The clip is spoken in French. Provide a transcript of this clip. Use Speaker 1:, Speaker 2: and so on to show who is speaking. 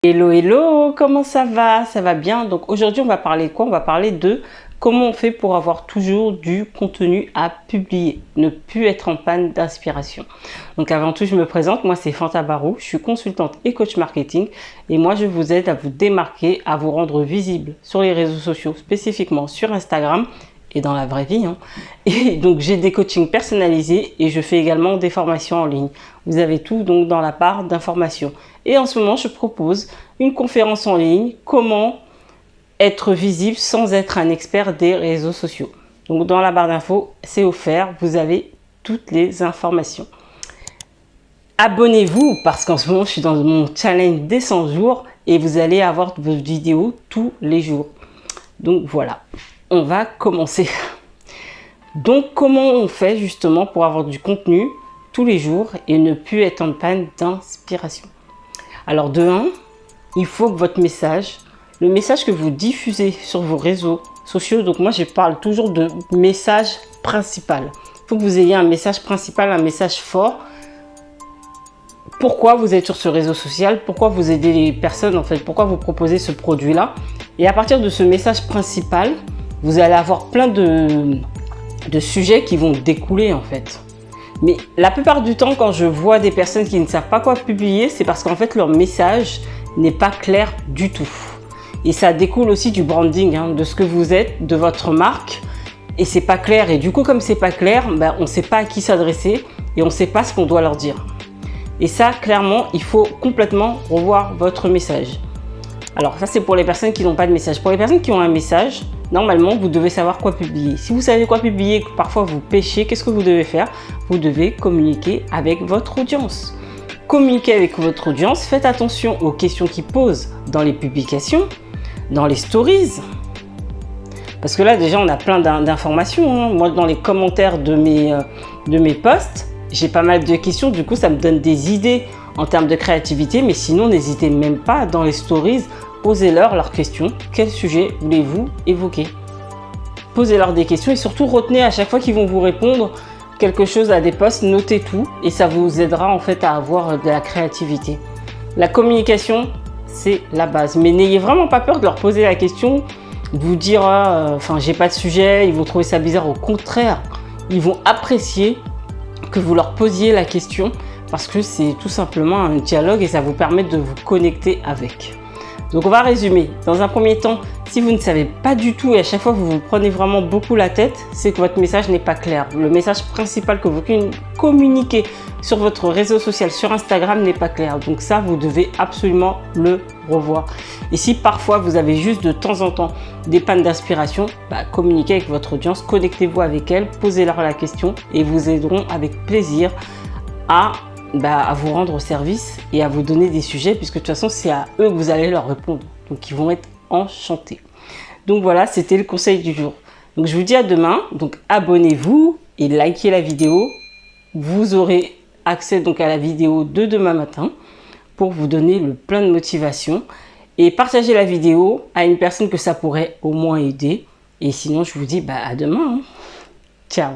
Speaker 1: Hello, hello, comment ça va? Ça va bien? Donc aujourd'hui, on va parler de quoi? On va parler de comment on fait pour avoir toujours du contenu à publier, ne plus être en panne d'inspiration. Donc avant tout, je me présente, moi c'est Fanta Barou, je suis consultante et coach marketing et moi je vous aide à vous démarquer, à vous rendre visible sur les réseaux sociaux, spécifiquement sur Instagram et dans la vraie vie. Et donc j'ai des coachings personnalisés et je fais également des formations en ligne. Vous avez tout donc dans la barre d'informations. Et en ce moment, je propose une conférence en ligne, comment être visible sans être un expert des réseaux sociaux. Donc dans la barre d'infos, c'est offert, vous avez toutes les informations. Abonnez-vous parce qu'en ce moment, je suis dans mon challenge des 100 jours et vous allez avoir vos vidéos tous les jours. Donc voilà, on va commencer. Donc comment on fait justement pour avoir du contenu tous les jours et ne plus être en panne d'inspiration? Alors de 1, il faut que votre message, le message que vous diffusez sur vos réseaux sociaux, donc moi je parle toujours de message principal. Il faut que vous ayez un message principal, un message fort. Pourquoi vous êtes sur ce réseau social? Pourquoi vous aidez les personnes en fait? Pourquoi vous proposez ce produit-là? Et à partir de ce message principal, vous allez avoir plein de sujets qui vont découler en fait. Mais la plupart du temps, quand je vois des personnes qui ne savent pas quoi publier, c'est parce qu'en fait, leur message n'est pas clair du tout. Et ça découle aussi du branding, de ce que vous êtes, de votre marque. Et c'est pas clair. Et du coup, comme c'est pas clair, on ne sait pas à qui s'adresser et on ne sait pas ce qu'on doit leur dire. Et ça, clairement, il faut complètement revoir votre message. Alors ça, c'est pour les personnes qui n'ont pas de message. Pour les personnes qui ont un message, normalement, vous devez savoir quoi publier. Si vous savez quoi publier et que parfois vous pêchez, qu'est-ce que vous devez faire? Vous devez communiquer avec votre audience. Communiquer avec votre audience, faites attention aux questions qu'ils posent dans les publications, dans les stories. Parce que là, déjà, on a plein d'informations. Moi, dans les commentaires de mes posts, j'ai pas mal de questions. Du coup, ça me donne des idées en termes de créativité. Mais sinon, n'hésitez même pas dans les stories. Posez-leur leurs questions. Quel sujet voulez-vous évoquer? Posez-leur des questions et surtout retenez à chaque fois qu'ils vont vous répondre quelque chose à des posts, notez tout et ça vous aidera en fait à avoir de la créativité. La communication, c'est la base. Mais n'ayez vraiment pas peur de leur poser la question, de vous dire j'ai pas de sujet, ils vont trouver ça bizarre. Au contraire, ils vont apprécier que vous leur posiez la question parce que c'est tout simplement un dialogue et ça vous permet de vous connecter avec. Donc on va résumer. Dans un premier temps, si vous ne savez pas du tout et à chaque fois vous vous prenez vraiment beaucoup la tête, c'est que votre message n'est pas clair. Le message principal que vous communiquez sur votre réseau social, sur Instagram, n'est pas clair. Donc ça, vous devez absolument le revoir. Et si parfois vous avez juste de temps en temps des pannes d'inspiration, communiquez avec votre audience, connectez-vous avec elle, posez-leur la question et vous aideront avec plaisir à vous rendre service et à vous donner des sujets puisque de toute façon c'est à eux que vous allez leur répondre, donc ils vont être enchantés. Donc voilà, c'était le conseil du jour. Donc je vous dis à demain, donc abonnez-vous et likez la vidéo. Vous aurez accès donc à la vidéo de demain matin pour vous donner le plein de motivation et partagez la vidéo à une personne que ça pourrait au moins aider et sinon je vous dis à demain. Ciao.